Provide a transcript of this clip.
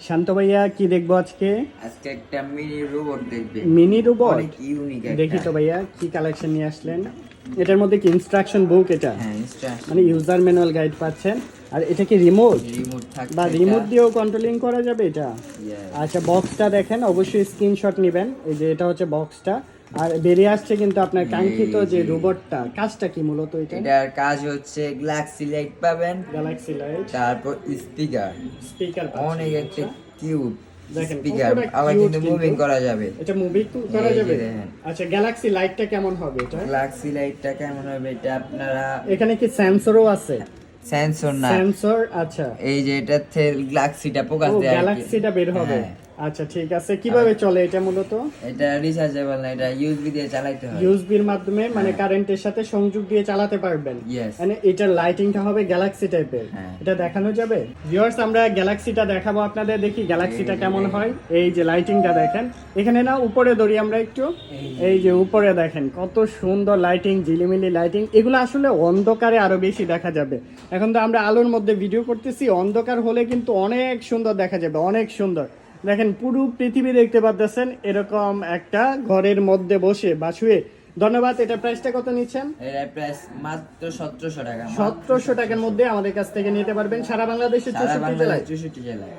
শান্ত ভাইয়া কি দেখবো আজকে? আজকে একটা মিনি রোবট দেখবে। মিনি রোবট অনেক ইউনিক একটা। দেখি তো ভাইয়া কি কালেকশন নিয়ে আসলেন। এটার মধ্যে কি ইনস্ট্রাকশন বুক? এটা হ্যাঁ, ইনস্ট্রাকশন মানে ইউজার ম্যানুয়াল গাইড পাচ্ছেন। আর এটা কি রিমোট রিমোট থাকছে বা রিমোট দিয়েও কন্ট্রোলিং করা যাবে এটা? আচ্ছা, বক্সটা দেখেন, অবশ্যই স্ক্রিনশট নেবেন। এই যে এটা হচ্ছে বক্সটা, আর বেরিয়ে আসছে কিন্তু আপনার কাঙ্ক্ষিত যে রোবটটা। কাজটা কি মূলত এটা? এটার কাজ হচ্ছে গ্যালাক্সি লাইট পাবেন, গ্যালাক্সি লাইট, তারপর স্পিকার স্পিকার অনেক একটা কিউট দেখেন স্পিকার, কতটা আবার cute কিন্তু মুভিং করা যাবে। এটা মুভি করা এই যে যাবে। দেখেন। আচ্ছা, গ্যালাক্সি লাইটটা কেমন হবে এটা? গ্যালাক্সি লাইটটা কেমন হবে এটা আপনারা এখানে কি সেন্সরও আছে? সেন্সর না, সেন্সর, আচ্ছা। এই যে এটা গ্যালাক্সিটা ফোকাস ও দেয় আর কি। গ্যালাক্সিটা বের হবে। হ্যাঁ। আচ্ছা ঠিক আছে, কিভাবে চলে এটা মূলত? এটা রিচার্জেবল না, এটা ইউএসবি দিয়ে চালাতে হয়। ইউএসবির মাধ্যমে মানে কারেন্টের সাথে সংযোগ দিয়ে চালাতে পারবেন। Yes. মানে এটার লাইটিংটা হবে গ্যালাক্সি টাইপের। হ্যাঁ। এটা দেখানো যাবে ভিউয়ার্স? আমরা গ্যালাক্সিটা দেখাবো আপনাদের, দেখি গ্যালাক্সিটা কেমন হয়। এই যে লাইটিংটা দেখেন, এখানে না উপরে ধরি আমরা একটু। এই যে উপরে দেখেন কত সুন্দর লাইটিং, ঝিলিমিলি লাইটিং। এগুলো আসলে অন্ধকারে আরো বেশি দেখা যাবে। এখন তো আমরা আলোর মধ্যে ভিডিও করতেছি, অন্ধকার হলে কিন্তু অনেক সুন্দর দেখা যাবে, অনেক সুন্দর। দেখেন পুরো পৃথিবী দেখতে পাচ্ছেন এরকম একটা ঘরের মধ্যে বসে বা শুয়ে। ধন্যবাদ। এটা প্রাইসটা কত নিচ্ছেন? এর প্রাইস মাত্র 1700 টাকা। 1700 টাকার মধ্যে আমাদের কাছ থেকে নিতে পারবেন সারা বাংলাদেশে, সারা 64 বাংলাদেশে জেলায়। 64 জেলায়।